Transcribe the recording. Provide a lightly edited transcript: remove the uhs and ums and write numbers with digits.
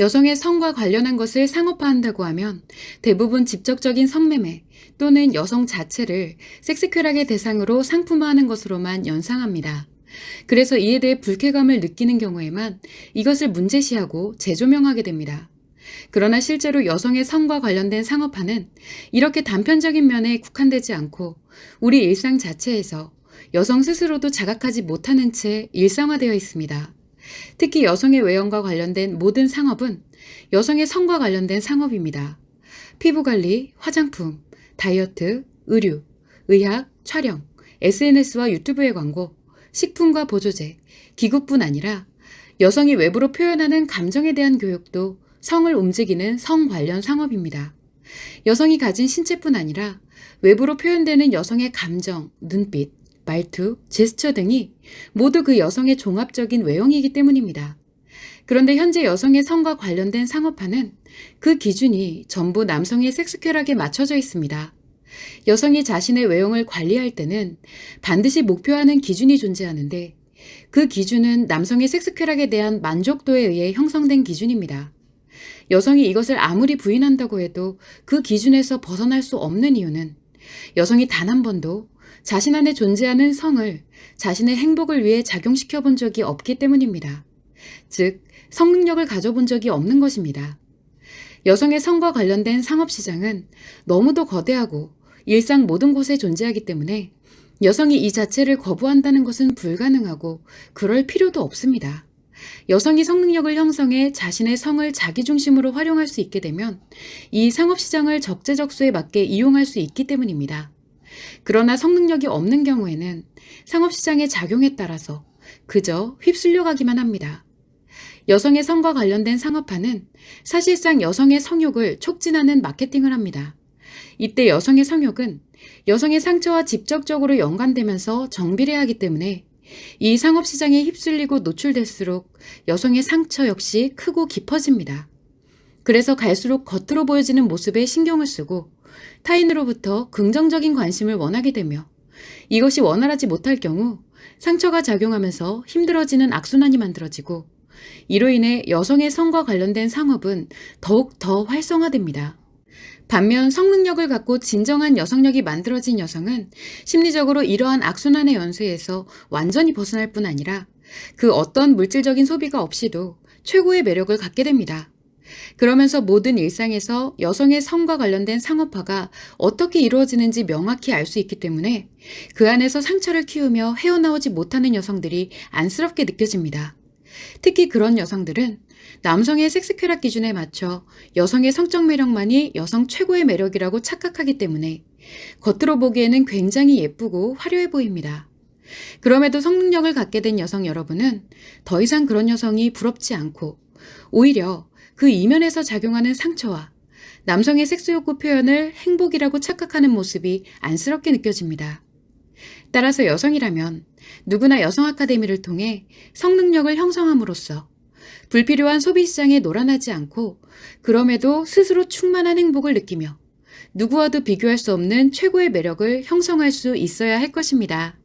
여성의 성과 관련한 것을 상업화한다고 하면 대부분 직접적인 성매매 또는 여성 자체를 섹스쾌락의 대상으로 상품화하는 것으로만 연상합니다. 그래서 이에 대해 불쾌감을 느끼는 경우에만 이것을 문제시하고 재조명하게 됩니다. 그러나 실제로 여성의 성과 관련된 상업화는 이렇게 단편적인 면에 국한되지 않고 우리 일상 자체에서 여성 스스로도 자각하지 못하는 채 일상화되어 있습니다. 특히 여성의 외형과 관련된 모든 상업은 여성의 성과 관련된 상업입니다. 피부관리, 화장품, 다이어트, 의류, 의학, 촬영, SNS와 유튜브의 광고, 식품과 보조제, 기구뿐 아니라 여성이 외부로 표현하는 감정에 대한 교육도 성을 움직이는 성 관련 상업입니다. 여성이 가진 신체뿐 아니라 외부로 표현되는 여성의 감정, 눈빛, 말투, 제스처 등이 모두 그 여성의 종합적인 외형이기 때문입니다. 그런데 현재 여성의 성과 관련된 상업화는 그 기준이 전부 남성의 섹스쾌락에 맞춰져 있습니다. 여성이 자신의 외형을 관리할 때는 반드시 목표하는 기준이 존재하는데 그 기준은 남성의 섹스쾌락에 대한 만족도에 의해 형성된 기준입니다. 여성이 이것을 아무리 부인한다고 해도 그 기준에서 벗어날 수 없는 이유는 여성이 단 한 번도 자신 안에 존재하는 성을 자신의 행복을 위해 작용시켜 본 적이 없기 때문입니다. 즉, 성능력을 가져본 적이 없는 것입니다. 여성의 성과 관련된 상업시장은 너무도 거대하고 일상 모든 곳에 존재하기 때문에 여성이 이 자체를 거부한다는 것은 불가능하고 그럴 필요도 없습니다. 여성이 성능력을 형성해 자신의 성을 자기중심으로 활용할 수 있게 되면 이 상업시장을 적재적소에 맞게 이용할 수 있기 때문입니다. 그러나 성능력이 없는 경우에는 상업시장의 작용에 따라서 그저 휩쓸려 가기만 합니다. 여성의 성과 관련된 상업화는 사실상 여성의 성욕을 촉진하는 마케팅을 합니다. 이때 여성의 성욕은 여성의 상처와 직접적으로 연관되면서 정비례하기 때문에 이 상업시장에 휩쓸리고 노출될수록 여성의 상처 역시 크고 깊어집니다. 그래서 갈수록 겉으로 보여지는 모습에 신경을 쓰고 타인으로부터 긍정적인 관심을 원하게 되며 이것이 원활하지 못할 경우 상처가 작용하면서 힘들어지는 악순환이 만들어지고 이로 인해 여성의 성과 관련된 상업은 더욱 더 활성화됩니다. 반면 성능력을 갖고 진정한 여성력이 만들어진 여성은 심리적으로 이러한 악순환의 연쇄에서 완전히 벗어날 뿐 아니라 그 어떤 물질적인 소비가 없이도 최고의 매력을 갖게 됩니다. 그러면서 모든 일상에서 여성의 성과 관련된 상업화가 어떻게 이루어지는지 명확히 알 수 있기 때문에 그 안에서 상처를 키우며 헤어나오지 못하는 여성들이 안쓰럽게 느껴집니다. 특히 그런 여성들은 남성의 섹스쾌락 기준에 맞춰 여성의 성적 매력만이 여성 최고의 매력이라고 착각하기 때문에 겉으로 보기에는 굉장히 예쁘고 화려해 보입니다. 그럼에도 성능력을 갖게 된 여성 여러분은 더 이상 그런 여성이 부럽지 않고 오히려 그 이면에서 작용하는 상처와 남성의 섹스욕구 표현을 행복이라고 착각하는 모습이 안쓰럽게 느껴집니다. 따라서 여성이라면 누구나 여성 아카데미를 통해 성능력을 형성함으로써 불필요한 소비시장에 놀아나지 않고 그럼에도 스스로 충만한 행복을 느끼며 누구와도 비교할 수 없는 최고의 매력을 형성할 수 있어야 할 것입니다.